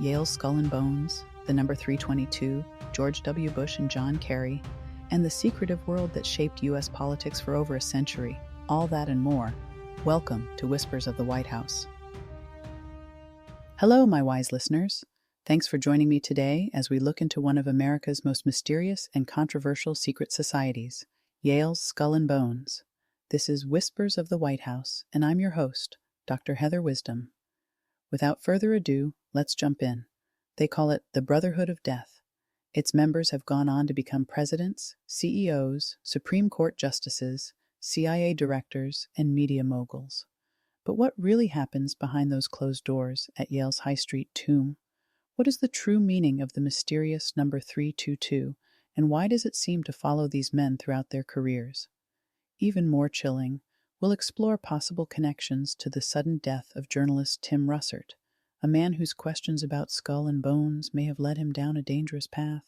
Yale Skull and Bones, the number 322, George W. Bush and John Kerry, and the secretive world that shaped U.S. politics for over a century. All that and more. Welcome to Whispers of the White House. Hello, my wise listeners. Thanks for joining me today as we look into one of America's most mysterious and controversial secret societies, Yale's Skull and Bones. This is Whispers of the White House, and I'm your host, Dr. Heather Wisdom. Without further ado, let's jump in. They call it the Brotherhood of Death. Its members have gone on to become presidents, CEOs, Supreme Court justices, CIA directors, and media moguls. But what really happens behind those closed doors at Yale's High Street tomb? What is the true meaning of the mysterious number 322, and why does it seem to follow these men throughout their careers? Even more chilling, we'll explore possible connections to the sudden death of journalist Tim Russert, a man whose questions about skull and bones may have led him down a dangerous path.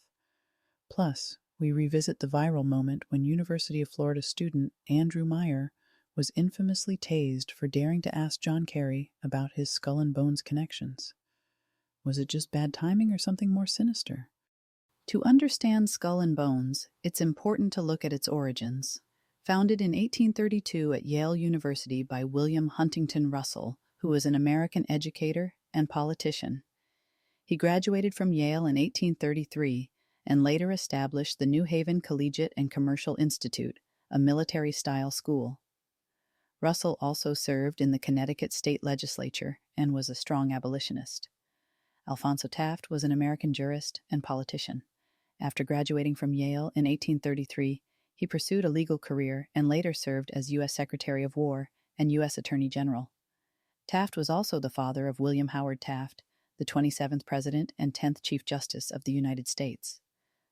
Plus, we revisit the viral moment when University of Florida student Andrew Meyer was infamously tased for daring to ask John Kerry about his skull and bones connections. Was it just bad timing or something more sinister? To understand Skull and Bones, it's important to look at its origins. Founded in 1832 at Yale University by William Huntington Russell, who was an American educator and politician. He graduated from Yale in 1833 and later established the New Haven Collegiate and Commercial Institute, a military-style school. Russell also served in the Connecticut state legislature and was a strong abolitionist. Alphonso Taft was an American jurist and politician. After graduating from Yale in 1833, he pursued a legal career and later served as U.S. Secretary of War and U.S. Attorney General. Taft was also the father of William Howard Taft, the 27th President and 10th Chief Justice of the United States.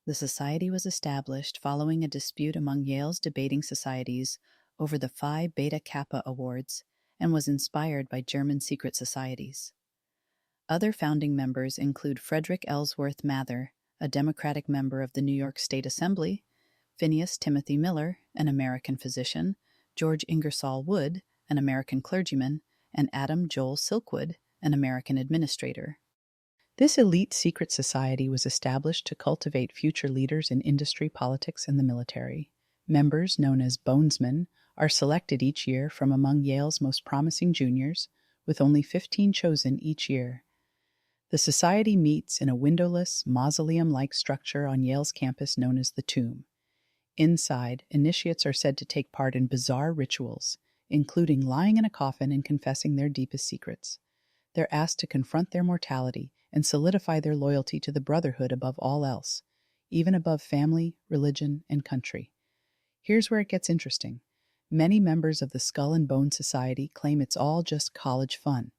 The society was established following a dispute among Yale's debating societies over the Phi Beta Kappa Awards and was inspired by German secret societies. Other founding members include Frederick Ellsworth Mather, a Democratic member of the New York State Assembly, Phineas Timothy Miller, an American physician, George Ingersoll Wood, an American clergyman, and Adam Joel Silkwood, an American administrator. This elite secret society was established to cultivate future leaders in industry, politics, and the military. Members, known as Bonesmen, are selected each year from among Yale's most promising juniors, with only 15 chosen each year. The society meets in a windowless, mausoleum-like structure on Yale's campus known as the Tomb. Inside, initiates are said to take part in bizarre rituals, including lying in a coffin and confessing their deepest secrets. They're asked to confront their mortality and solidify their loyalty to the Brotherhood above all else, even above family, religion, and country. Here's where it gets interesting. Many members of the Skull and Bone Society claim it's all just college fun,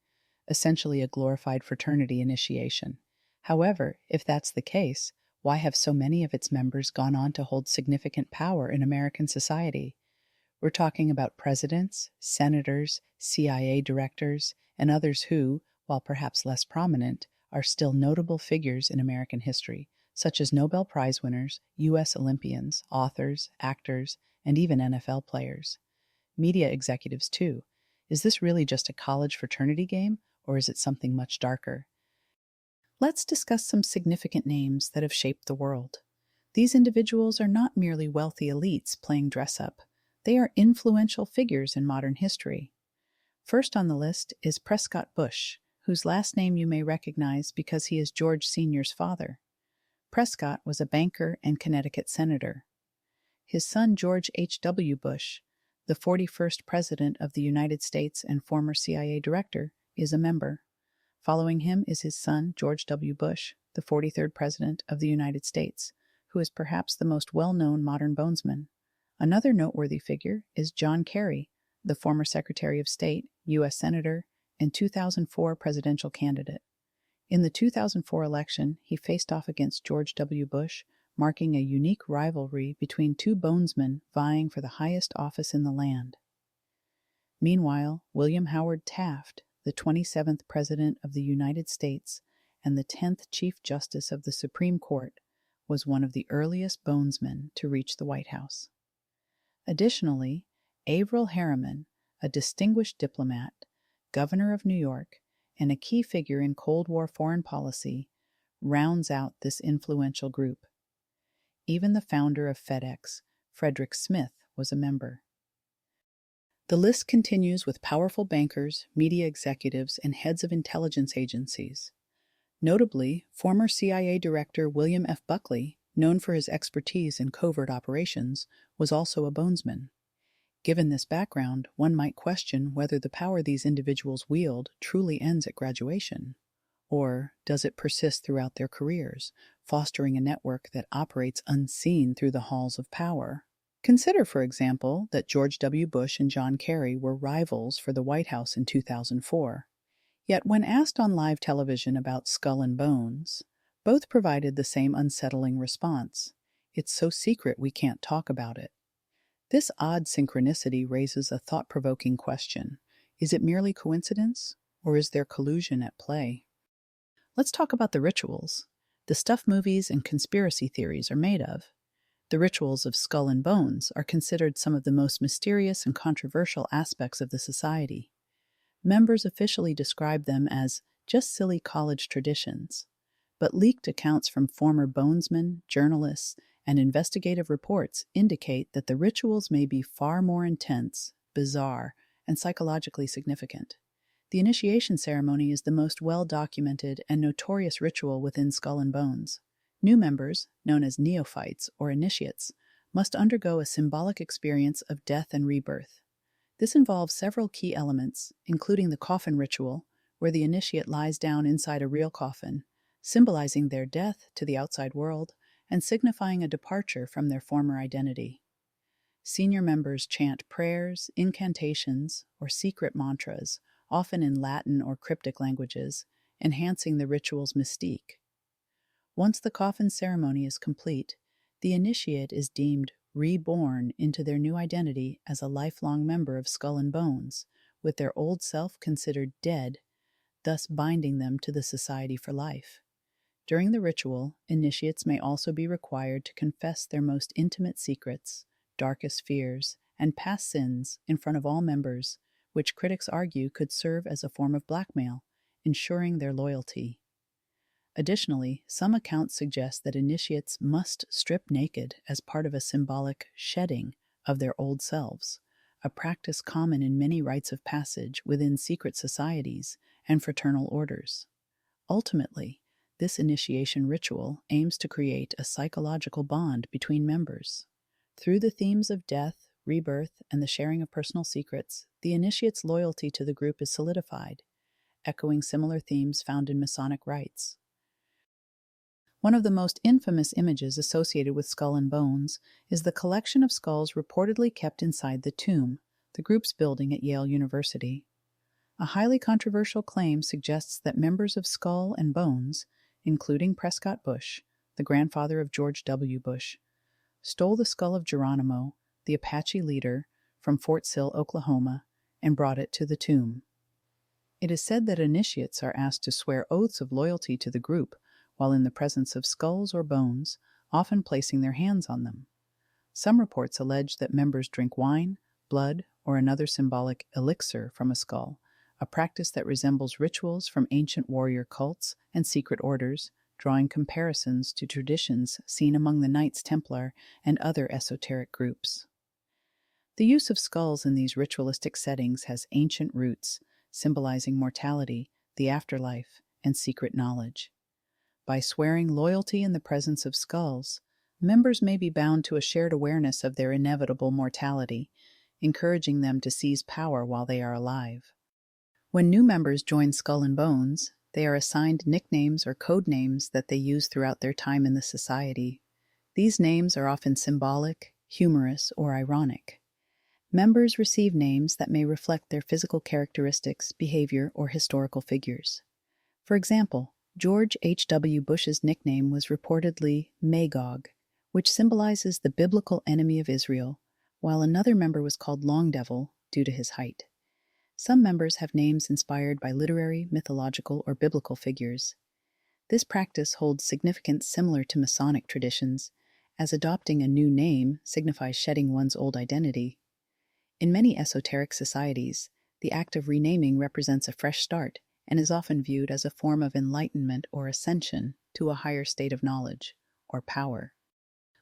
essentially a glorified fraternity initiation. However, if that's the case, why have so many of its members gone on to hold significant power in American society? We're talking about presidents, senators, CIA directors, and others who, while perhaps less prominent, are still notable figures in American history, such as Nobel Prize winners, U.S. Olympians, authors, actors, and even NFL players. Media executives, too. Is this really just a college fraternity game, or is it something much darker? Let's discuss some significant names that have shaped the world. These individuals are not merely wealthy elites playing dress-up. They are influential figures in modern history. First on the list is Prescott Bush, whose last name you may recognize because he is George Sr.'s father. Prescott was a banker and Connecticut senator. His son George H.W. Bush, the 41st President of the United States and former CIA director, is a member. Following him is his son George W. Bush, the 43rd President of the United States, who is perhaps the most well-known modern bonesman. Another noteworthy figure is John Kerry, the former Secretary of State, U.S. Senator, and 2004 presidential candidate. In the 2004 election, he faced off against George W. Bush, marking a unique rivalry between two bonesmen vying for the highest office in the land. Meanwhile, William Howard Taft, the 27th President of the United States and the 10th Chief Justice of the Supreme Court, was one of the earliest bonesmen to reach the White House. Additionally, Averell Harriman, a distinguished diplomat, governor of New York, and a key figure in Cold War foreign policy, rounds out this influential group. Even the founder of FedEx, Frederick Smith, was a member. The list continues with powerful bankers, media executives, and heads of intelligence agencies. Notably, former CIA Director William F. Buckley, known for his expertise in covert operations, was also a bonesman. Given this background, one might question whether the power these individuals wield truly ends at graduation. Or does it persist throughout their careers, fostering a network that operates unseen through the halls of power? Consider, for example, that George W. Bush and John Kerry were rivals for the White House in 2004. Yet when asked on live television about Skull and Bones, both provided the same unsettling response: "It's so secret we can't talk about it." This odd synchronicity raises a thought-provoking question. Is it merely coincidence, or is there collusion at play? Let's talk about the rituals, the stuff movies and conspiracy theories are made of. The rituals of Skull and Bones are considered some of the most mysterious and controversial aspects of the society. Members officially describe them as just silly college traditions, but leaked accounts from former bonesmen, journalists, and investigative reports indicate that the rituals may be far more intense, bizarre, and psychologically significant. The initiation ceremony is the most well-documented and notorious ritual within Skull and Bones. New members, known as neophytes or initiates, must undergo a symbolic experience of death and rebirth. This involves several key elements, including the coffin ritual, where the initiate lies down inside a real coffin, symbolizing their death to the outside world and signifying a departure from their former identity. Senior members chant prayers, incantations, or secret mantras, often in Latin or cryptic languages, enhancing the ritual's mystique. Once the coffin ceremony is complete, the initiate is deemed reborn into their new identity as a lifelong member of Skull and Bones, with their old self considered dead, thus binding them to the society for life. During the ritual, initiates may also be required to confess their most intimate secrets, darkest fears, and past sins in front of all members, which critics argue could serve as a form of blackmail, ensuring their loyalty. Additionally, some accounts suggest that initiates must strip naked as part of a symbolic shedding of their old selves, a practice common in many rites of passage within secret societies and fraternal orders. Ultimately, this initiation ritual aims to create a psychological bond between members. Through the themes of death, rebirth, and the sharing of personal secrets, the initiate's loyalty to the group is solidified, echoing similar themes found in Masonic rites. One of the most infamous images associated with Skull and Bones is the collection of skulls reportedly kept inside the Tomb, the group's building at Yale University. A highly controversial claim suggests that members of Skull and Bones, including Prescott Bush, the grandfather of George W. Bush, stole the skull of Geronimo, the Apache leader, from Fort Sill, Oklahoma, and brought it to the Tomb. It is said that initiates are asked to swear oaths of loyalty to the group while in the presence of skulls or bones, often placing their hands on them. Some reports allege that members drink wine, blood, or another symbolic elixir from a skull, a practice that resembles rituals from ancient warrior cults and secret orders, drawing comparisons to traditions seen among the Knights Templar and other esoteric groups. The use of skulls in these ritualistic settings has ancient roots, symbolizing mortality, the afterlife, and secret knowledge. By swearing loyalty in the presence of skulls, members may be bound to a shared awareness of their inevitable mortality, encouraging them to seize power while they are alive. When new members join Skull and Bones, they are assigned nicknames or code names that they use throughout their time in the society. These names are often symbolic, humorous, or ironic. Members receive names that may reflect their physical characteristics, behavior, or historical figures. For example, George H.W. Bush's nickname was reportedly Magog, which symbolizes the biblical enemy of Israel, while another member was called Long Devil due to his height. Some members have names inspired by literary, mythological, or biblical figures. This practice holds significance similar to Masonic traditions, as adopting a new name signifies shedding one's old identity. In many esoteric societies, the act of renaming represents a fresh start, and is often viewed as a form of enlightenment or ascension to a higher state of knowledge or power.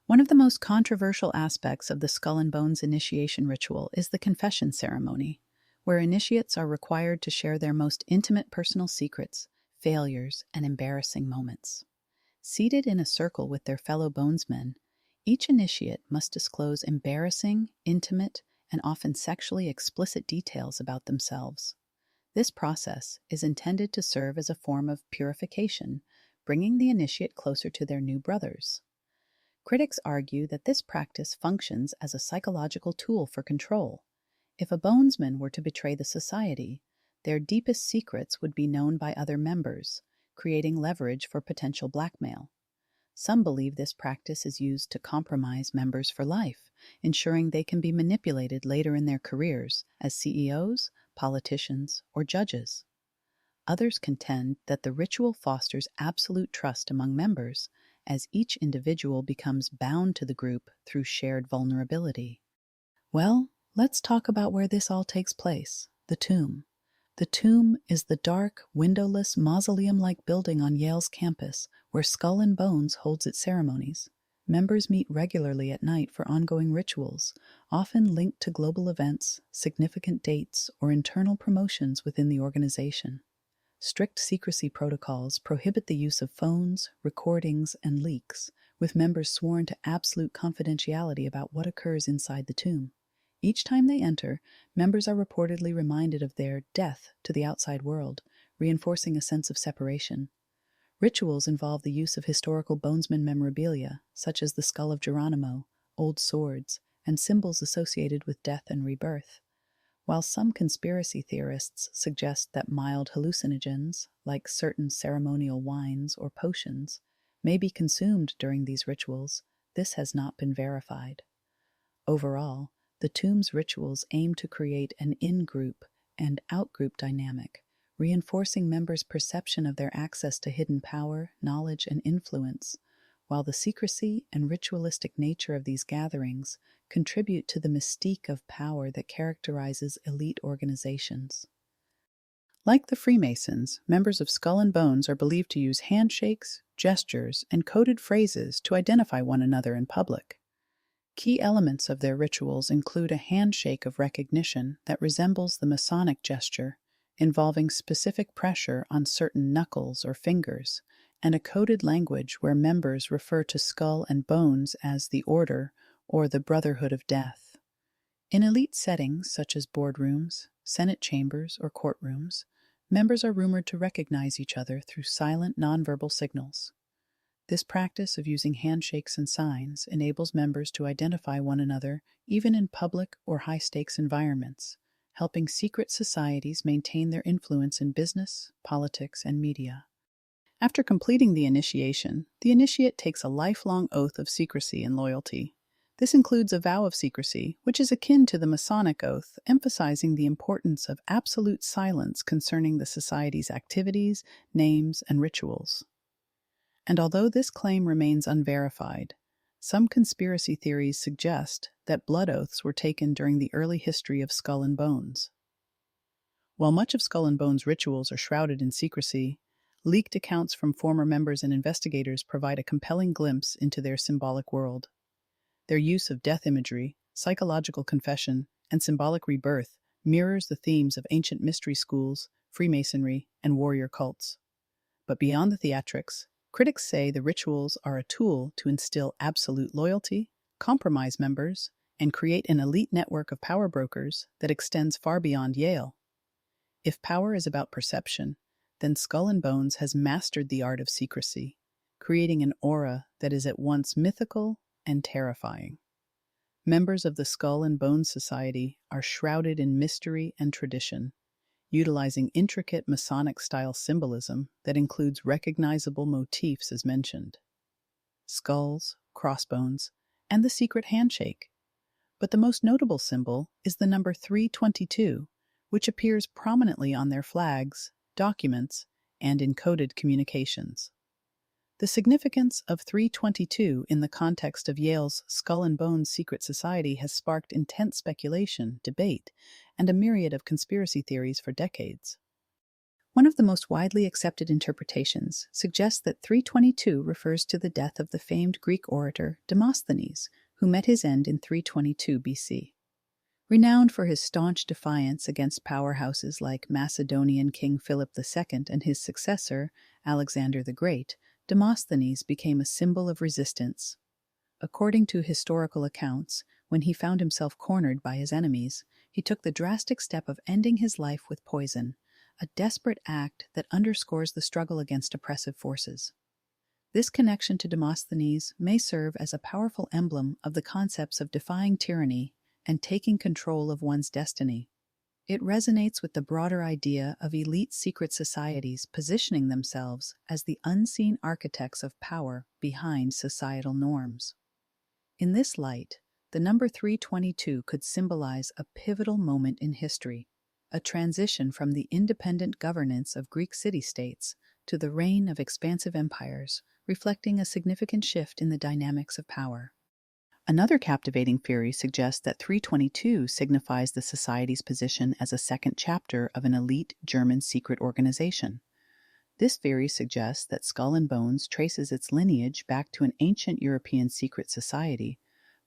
One of the most controversial aspects of the Skull and Bones initiation ritual is the confession ceremony, where initiates are required to share their most intimate personal secrets, failures, and embarrassing moments. Seated in a circle with their fellow bonesmen, each initiate must disclose embarrassing, intimate, and often sexually explicit details about themselves. This process is intended to serve as a form of purification, bringing the initiate closer to their new brothers. Critics argue that this practice functions as a psychological tool for control. If a bonesman were to betray the society, their deepest secrets would be known by other members, creating leverage for potential blackmail. Some believe this practice is used to compromise members for life, ensuring they can be manipulated later in their careers as CEOs, politicians, or judges. Others contend that the ritual fosters absolute trust among members, as each individual becomes bound to the group through shared vulnerability. Well, let's talk about where this all takes place, the tomb. The tomb is the dark, windowless, mausoleum-like building on Yale's campus where Skull and Bones holds its ceremonies. Members meet regularly at night for ongoing rituals, often linked to global events, significant dates, or internal promotions within the organization. Strict secrecy protocols prohibit the use of phones, recordings, and leaks, with members sworn to absolute confidentiality about what occurs inside the tomb. Each time they enter, members are reportedly reminded of their death to the outside world, reinforcing a sense of separation. Rituals involve the use of historical bonesman memorabilia, such as the skull of Geronimo, old swords, and symbols associated with death and rebirth. While some conspiracy theorists suggest that mild hallucinogens, like certain ceremonial wines or potions, may be consumed during these rituals, this has not been verified. Overall, the tomb's rituals aim to create an in-group and out-group dynamic, reinforcing members' perception of their access to hidden power, knowledge, and influence, while the secrecy and ritualistic nature of these gatherings contribute to the mystique of power that characterizes elite organizations. Like the Freemasons, members of Skull and Bones are believed to use handshakes, gestures, and coded phrases to identify one another in public. Key elements of their rituals include a handshake of recognition that resembles the Masonic gesture, involving specific pressure on certain knuckles or fingers, and a coded language where members refer to Skull and Bones as the Order or the Brotherhood of Death. In elite settings such as boardrooms, Senate chambers, or courtrooms, members are rumored to recognize each other through silent nonverbal signals. This practice of using handshakes and signs enables members to identify one another even in public or high-stakes environments, helping secret societies maintain their influence in business, politics, and media. After completing the initiate takes a lifelong oath of secrecy and loyalty. This includes a vow of secrecy, which is akin to the Masonic oath, emphasizing the importance of absolute silence concerning the society's activities, names, and rituals. And although this claim remains unverified, some conspiracy theories suggest that blood oaths were taken during the early history of Skull and Bones. While much of Skull and Bones rituals are shrouded in secrecy, leaked accounts from former members and investigators provide a compelling glimpse into their symbolic world. Their use of death imagery, psychological confession, and symbolic rebirth mirrors the themes of ancient mystery schools, Freemasonry, and warrior cults. But beyond the theatrics, critics say the rituals are a tool to instill absolute loyalty, compromise members, and create an elite network of power brokers that extends far beyond Yale. If power is about perception, then Skull and Bones has mastered the art of secrecy, creating an aura that is at once mythical and terrifying. Members of the Skull and Bones Society are shrouded in mystery and tradition, utilizing intricate Masonic-style symbolism that includes recognizable motifs as mentioned: skulls, crossbones, and the secret handshake. But the most notable symbol is the number 322, which appears prominently on their flags, documents, and encoded communications. The significance of 322 in the context of Yale's Skull and Bones secret society has sparked intense speculation, debate, and a myriad of conspiracy theories for decades. One of the most widely accepted interpretations suggests that 322 refers to the death of the famed Greek orator Demosthenes, who met his end in 322 BC. Renowned for his staunch defiance against powerhouses like Macedonian King Philip II and his successor, Alexander the Great, Demosthenes became a symbol of resistance. According to historical accounts, when he found himself cornered by his enemies, he took the drastic step of ending his life with poison, a desperate act that underscores the struggle against oppressive forces. This connection to Demosthenes may serve as a powerful emblem of the concepts of defying tyranny and taking control of one's destiny. It resonates with the broader idea of elite secret societies positioning themselves as the unseen architects of power behind societal norms. In this light, the number 322 could symbolize a pivotal moment in history, a transition from the independent governance of Greek city-states to the reign of expansive empires, reflecting a significant shift in the dynamics of power. Another captivating theory suggests that 322 signifies the society's position as a second chapter of an elite German secret organization. This theory suggests that Skull and Bones traces its lineage back to an ancient European secret society,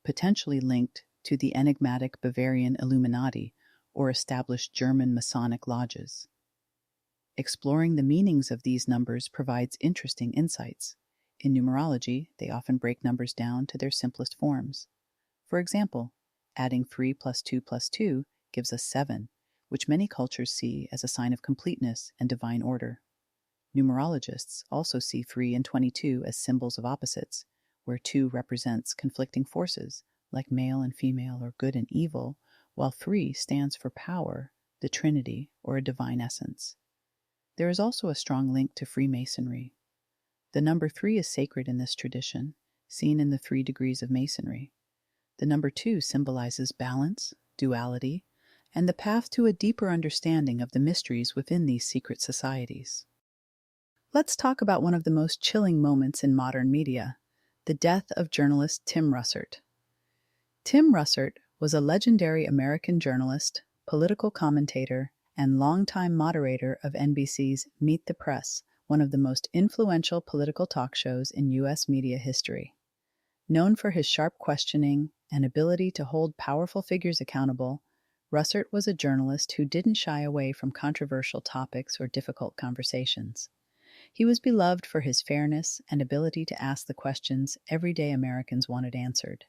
potentially linked to the enigmatic Bavarian Illuminati or established German Masonic lodges. Exploring the meanings of these numbers provides interesting insights. In numerology, they often break numbers down to their simplest forms. For example, adding 3 plus 2 plus 2 gives us 7, which many cultures see as a sign of completeness and divine order. Numerologists also see 3 and 22 as symbols of opposites, where 2 represents conflicting forces, like male and female or good and evil, while 3 stands for power, the Trinity, or a divine essence. There is also a strong link to Freemasonry. The number 3 is sacred in this tradition, seen in the 3 degrees of Masonry. The number 2 symbolizes balance, duality, and the path to a deeper understanding of the mysteries within these secret societies. Let's talk about one of the most chilling moments in modern media, the death of journalist Tim Russert. Tim Russert was a legendary American journalist, political commentator, and longtime moderator of NBC's Meet the Press, one of the most influential political talk shows in U.S. media history. Known for his sharp questioning and ability to hold powerful figures accountable, Russert was a journalist who didn't shy away from controversial topics or difficult conversations. He was beloved for his fairness and ability to ask the questions everyday Americans wanted answered.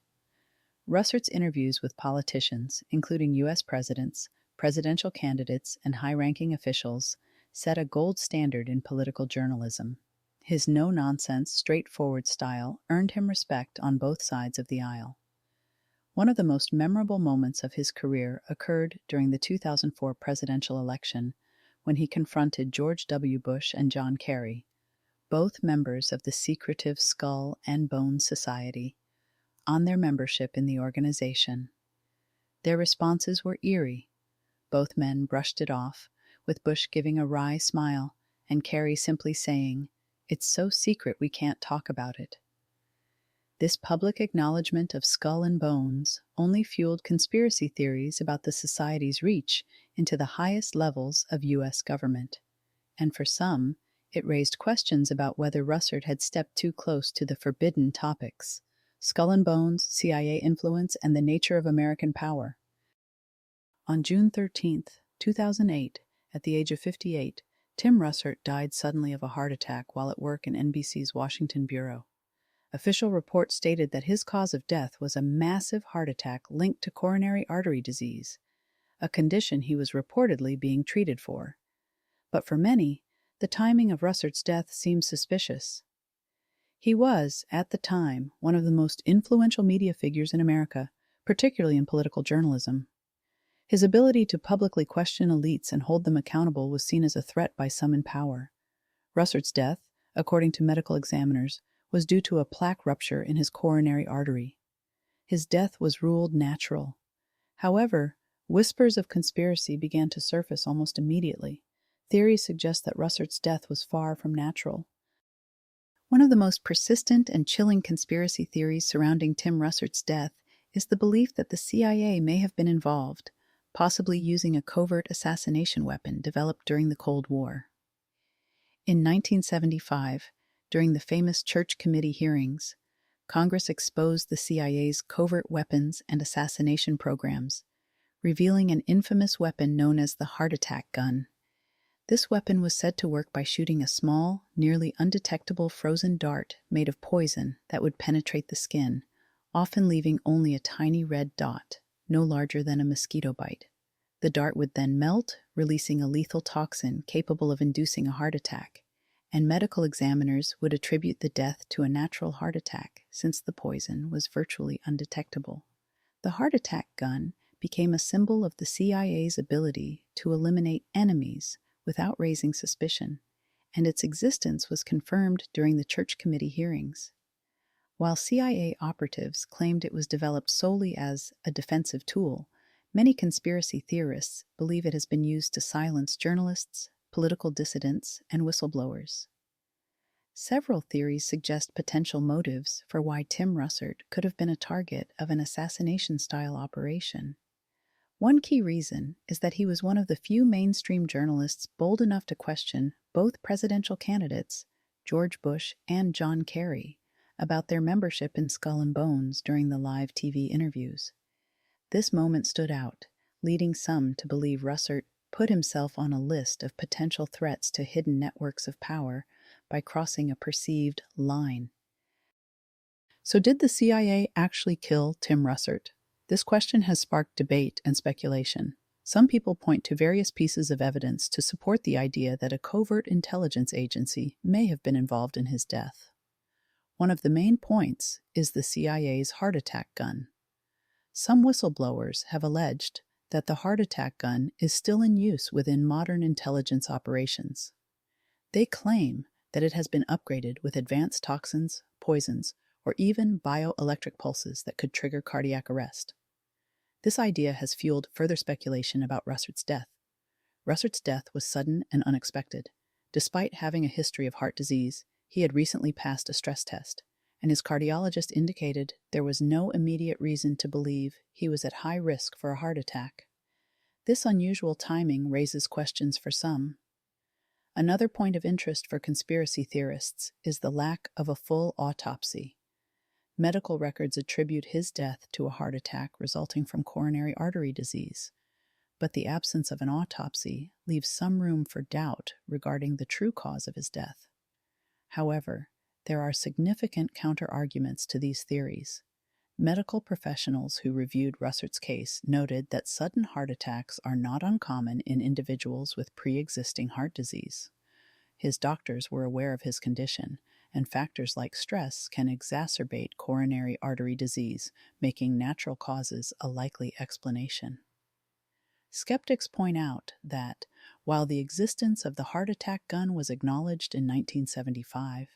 Russert's interviews with politicians, including U.S. presidents, presidential candidates, and high-ranking officials, set a gold standard in political journalism. His no-nonsense, straightforward style earned him respect on both sides of the aisle. One of the most memorable moments of his career occurred during the 2004 presidential election, when he confronted George W. Bush and John Kerry, both members of the secretive Skull and Bones Society, on their membership in the organization. Their responses were eerie. Both men brushed it off, with Bush giving a wry smile and Kerry simply saying, "It's so secret we can't talk about it." This public acknowledgement of Skull and Bones only fueled conspiracy theories about the society's reach into the highest levels of U.S. government. And for some, it raised questions about whether Russert had stepped too close to the forbidden topics: Skull and Bones, CIA influence, and the nature of American power. On June 13, 2008, at the age of 58, Tim Russert died suddenly of a heart attack while at work in NBC's Washington bureau. Official reports stated that his cause of death was a massive heart attack linked to coronary artery disease, a condition he was reportedly being treated for. But for many, the timing of Russert's death seemed suspicious. He was, at the time, one of the most influential media figures in America, particularly in political journalism. His ability to publicly question elites and hold them accountable was seen as a threat by some in power. Russert's death, according to medical examiners, was due to a plaque rupture in his coronary artery. His death was ruled natural. However, whispers of conspiracy began to surface almost immediately. Theories suggest that Russert's death was far from natural. One of the most persistent and chilling conspiracy theories surrounding Tim Russert's death is the belief that the CIA may have been involved, possibly using a covert assassination weapon developed during the Cold War. In 1975, during the famous Church Committee hearings, Congress exposed the CIA's covert weapons and assassination programs, revealing an infamous weapon known as the heart attack gun. This weapon was said to work by shooting a small, nearly undetectable frozen dart made of poison that would penetrate the skin, often leaving only a tiny red dot, no larger than a mosquito bite. The dart would then melt, releasing a lethal toxin capable of inducing a heart attack, and medical examiners would attribute the death to a natural heart attack since the poison was virtually undetectable. The heart attack gun became a symbol of the CIA's ability to eliminate enemies without raising suspicion, and its existence was confirmed during the Church Committee hearings. While CIA operatives claimed it was developed solely as a defensive tool, many conspiracy theorists believe it has been used to silence journalists, political dissidents, and whistleblowers. Several theories suggest potential motives for why Tim Russert could have been a target of an assassination-style operation. One key reason is that he was one of the few mainstream journalists bold enough to question both presidential candidates, George Bush and John Kerry, about their membership in Skull and Bones during the live TV interviews. This moment stood out, leading some to believe Russert put himself on a list of potential threats to hidden networks of power by crossing a perceived line. So did the CIA actually kill Tim Russert? This question has sparked debate and speculation. Some people point to various pieces of evidence to support the idea that a covert intelligence agency may have been involved in his death. One of the main points is the CIA's heart attack gun. Some whistleblowers have alleged that the heart attack gun is still in use within modern intelligence operations. They claim that it has been upgraded with advanced toxins, poisons, or even bioelectric pulses that could trigger cardiac arrest. This idea has fueled further speculation about Russert's death. Russert's death was sudden and unexpected. Despite having a history of heart disease, he had recently passed a stress test, and his cardiologist indicated there was no immediate reason to believe he was at high risk for a heart attack. This unusual timing raises questions for some. Another point of interest for conspiracy theorists is the lack of a full autopsy. Medical records attribute his death to a heart attack resulting from coronary artery disease, but the absence of an autopsy leaves some room for doubt regarding the true cause of his death. However, there are significant counter-arguments to these theories. Medical professionals who reviewed Russert's case noted that sudden heart attacks are not uncommon in individuals with pre-existing heart disease. His doctors were aware of his condition, and factors like stress can exacerbate coronary artery disease, making natural causes a likely explanation. Skeptics point out that, while the existence of the heart attack gun was acknowledged in 1975,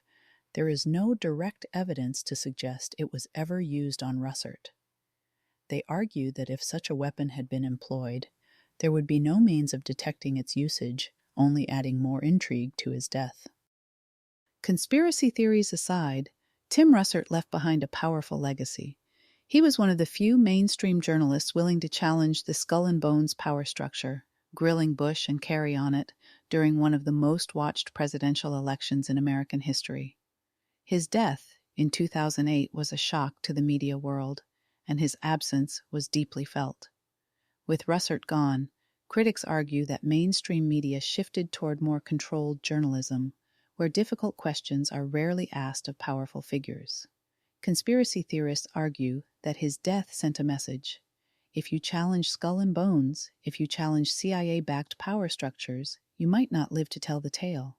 there is no direct evidence to suggest it was ever used on Russert. They argue that if such a weapon had been employed, there would be no means of detecting its usage, only adding more intrigue to his death. Conspiracy theories aside, Tim Russert left behind a powerful legacy. He was one of the few mainstream journalists willing to challenge the Skull and Bones power structure, grilling Bush and Kerry on it during one of the most watched presidential elections in American history. His death in 2008 was a shock to the media world, and his absence was deeply felt. With Russert gone, critics argue that mainstream media shifted toward more controlled journalism, where difficult questions are rarely asked of powerful figures. Conspiracy theorists argue that his death sent a message. If you challenge Skull and Bones, if you challenge CIA-backed power structures, you might not live to tell the tale.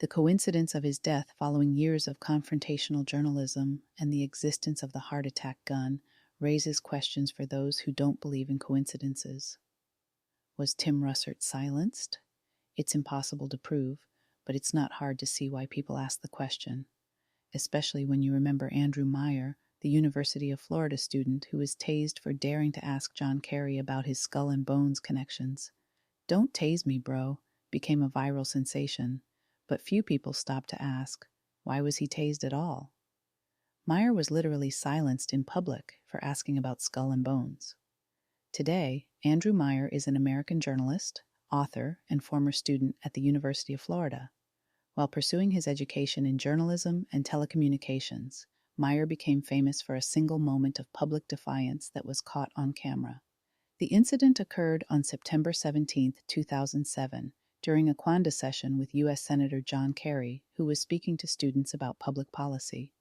The coincidence of his death following years of confrontational journalism and the existence of the heart attack gun raises questions for those who don't believe in coincidences. Was Tim Russert silenced? It's impossible to prove, but it's not hard to see why people ask the question, especially when you remember Andrew Meyer, the University of Florida student who was tased for daring to ask John Kerry about his Skull and Bones connections. "Don't tase me, bro," became a viral sensation, but few people stopped to ask, why was he tased at all? Meyer was literally silenced in public for asking about Skull and Bones. Today, Andrew Meyer is an American journalist, author, and former student at the University of Florida. While pursuing his education in journalism and telecommunications, Meyer became famous for a single moment of public defiance that was caught on camera. The incident occurred on September 17, 2007, during a Quanda session with U.S. Senator John Kerry, who was speaking to students about public policy.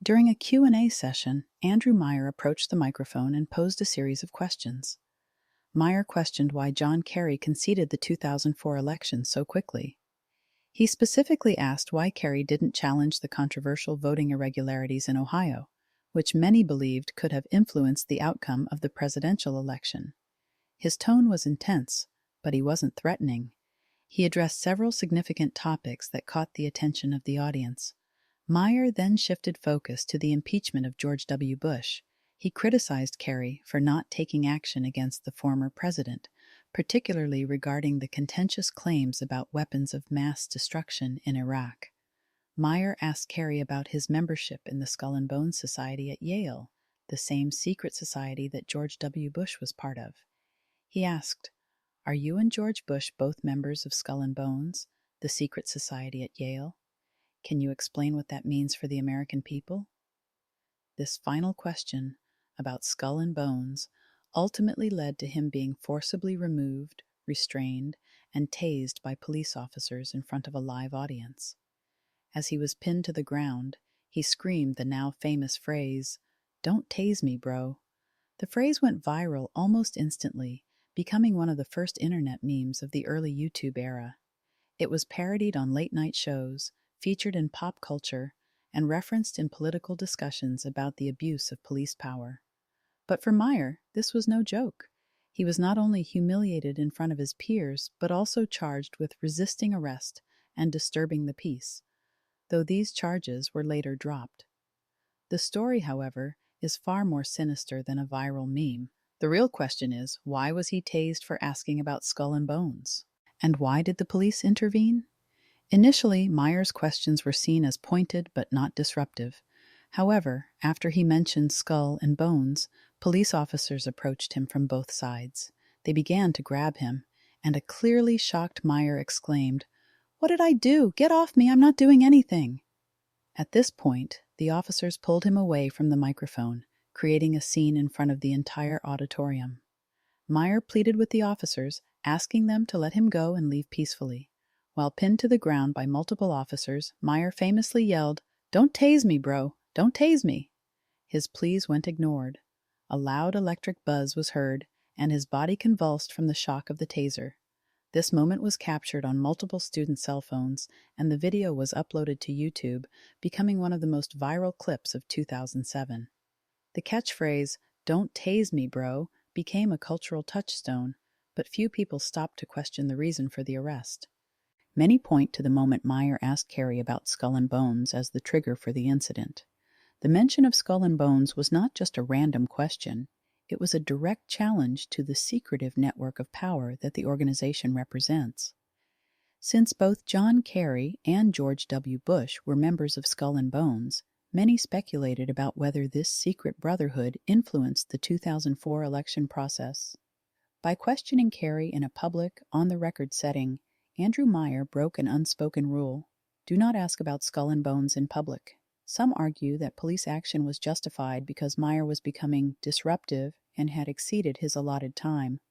During a Q&A session, Andrew Meyer approached the microphone and posed a series of questions. Meyer questioned why John Kerry conceded the 2004 election so quickly. He specifically asked why Kerry didn't challenge the controversial voting irregularities in Ohio, which many believed could have influenced the outcome of the presidential election. His tone was intense, but he wasn't threatening. He addressed several significant topics that caught the attention of the audience. Meyer then shifted focus to the impeachment of George W. Bush. He criticized Kerry for not taking action against the former president, particularly regarding the contentious claims about weapons of mass destruction in Iraq. Meyer asked Kerry about his membership in the Skull and Bones Society at Yale, the same secret society that George W. Bush was part of. He asked, "Are you and George Bush both members of Skull and Bones, the secret society at Yale? Can you explain what that means for the American people?" This final question about Skull and Bones ultimately led to him being forcibly removed, restrained, and tased by police officers in front of a live audience. As he was pinned to the ground, he screamed the now famous phrase, "Don't tase me, bro." The phrase went viral almost instantly, becoming one of the first internet memes of the early YouTube era. It was parodied on late-night shows, featured in pop culture, and referenced in political discussions about the abuse of police power. But for Meyer, this was no joke. He was not only humiliated in front of his peers, but also charged with resisting arrest and disturbing the peace, though these charges were later dropped. The story, however, is far more sinister than a viral meme. The real question is, why was he tased for asking about Skull and Bones? And why did the police intervene? Initially, Meyer's questions were seen as pointed but not disruptive. However, after he mentioned Skull and Bones, police officers approached him from both sides. They began to grab him, and a clearly shocked Meyer exclaimed, "What did I do? Get off me! I'm not doing anything!" At this point, the officers pulled him away from the microphone, creating a scene in front of the entire auditorium. Meyer pleaded with the officers, asking them to let him go and leave peacefully. While pinned to the ground by multiple officers, Meyer famously yelled, "Don't tase me, bro! Don't tase me!" His pleas went ignored. A loud electric buzz was heard, and his body convulsed from the shock of the taser. This moment was captured on multiple student cell phones, and the video was uploaded to YouTube, becoming one of the most viral clips of 2007. The catchphrase, "Don't tase me, bro," became a cultural touchstone, but few people stopped to question the reason for the arrest. Many point to the moment Meyer asked Kerry about Skull and Bones as the trigger for the incident. The mention of Skull and Bones was not just a random question. It was a direct challenge to the secretive network of power that the organization represents. Since both John Kerry and George W. Bush were members of Skull and Bones, many speculated about whether this secret brotherhood influenced the 2004 election process. By questioning Kerry in a public, on-the-record setting, Andrew Meyer broke an unspoken rule: do not ask about Skull and Bones in public. Some argue that police action was justified because Meyer was becoming disruptive and had exceeded his allotted time.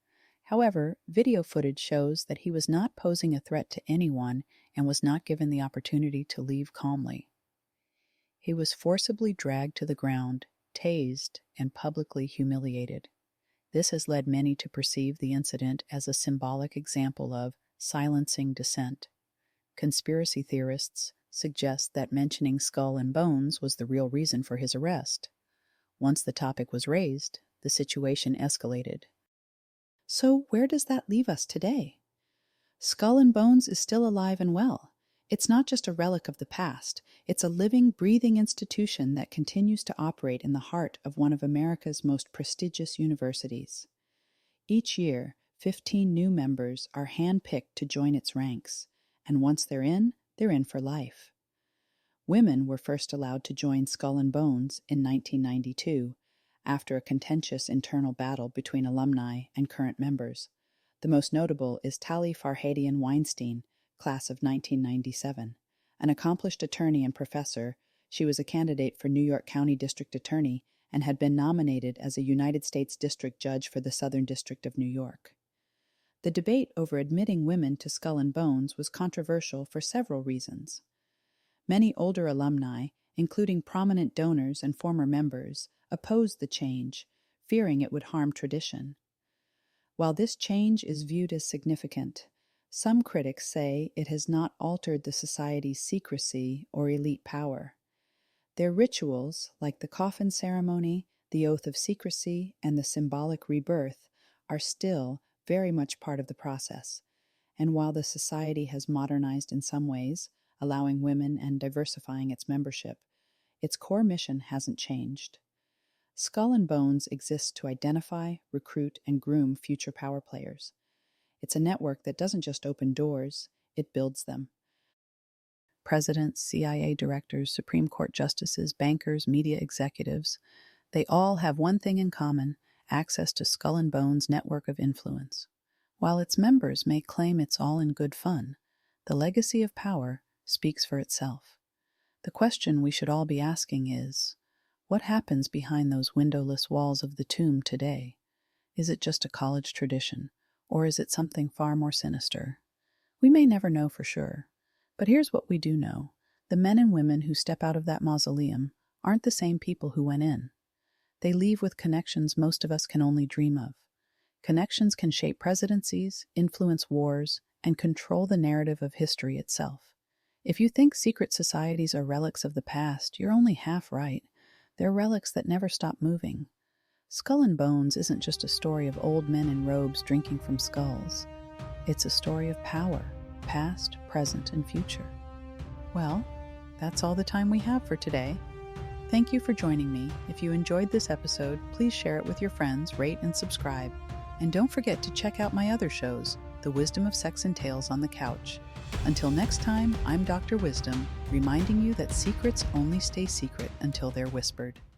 However, video footage shows that he was not posing a threat to anyone and was not given the opportunity to leave calmly. He was forcibly dragged to the ground, tased, and publicly humiliated. This has led many to perceive the incident as a symbolic example of silencing dissent. Conspiracy theorists suggest that mentioning Skull and Bones was the real reason for his arrest. Once the topic was raised, the situation escalated. So where does that leave us today? Skull and Bones is still alive and well. It's not just a relic of the past. It's a living, breathing institution that continues to operate in the heart of one of America's most prestigious universities. Each year, 15 new members are handpicked to join its ranks, and once they're in for life. Women were first allowed to join Skull and Bones in 1992, after a contentious internal battle between alumni and current members. The most notable is Tali Farhadian Weinstein, class of 1997. An accomplished attorney and professor, she was a candidate for New York County District Attorney and had been nominated as a United States District Judge for the Southern District of New York. The debate over admitting women to Skull and Bones was controversial for several reasons. Many older alumni, including prominent donors and former members, opposed the change, fearing it would harm tradition. While this change is viewed as significant, some critics say it has not altered the society's secrecy or elite power. Their rituals, like the coffin ceremony, the oath of secrecy, and the symbolic rebirth, are still very much part of the process. And while the society has modernized in some ways, allowing women and diversifying its membership, its core mission hasn't changed. Skull and Bones exists to identify, recruit, and groom future power players. It's a network that doesn't just open doors, it builds them. Presidents, CIA directors, Supreme Court justices, bankers, media executives, they all have one thing in common: access to Skull and Bones' network of influence. While its members may claim it's all in good fun, the legacy of power speaks for itself. The question we should all be asking is, what happens behind those windowless walls of the tomb today? Is it just a college tradition, or is it something far more sinister? We may never know for sure, but here's what we do know. The men and women who step out of that mausoleum aren't the same people who went in. They leave with connections most of us can only dream of. Connections can shape presidencies, influence wars, and control the narrative of history itself. If you think secret societies are relics of the past, you're only half right. They're relics that never stop moving. Skull and Bones isn't just a story of old men in robes drinking from skulls. It's a story of power, past, present, and future. Well, that's all the time we have for today. Thank you for joining me. If you enjoyed this episode, please share it with your friends, rate and subscribe. And don't forget to check out my other shows, The Wisdom of Sex and Tales on the Couch. Until next time, I'm Dr. Wisdom, reminding you that secrets only stay secret until they're whispered.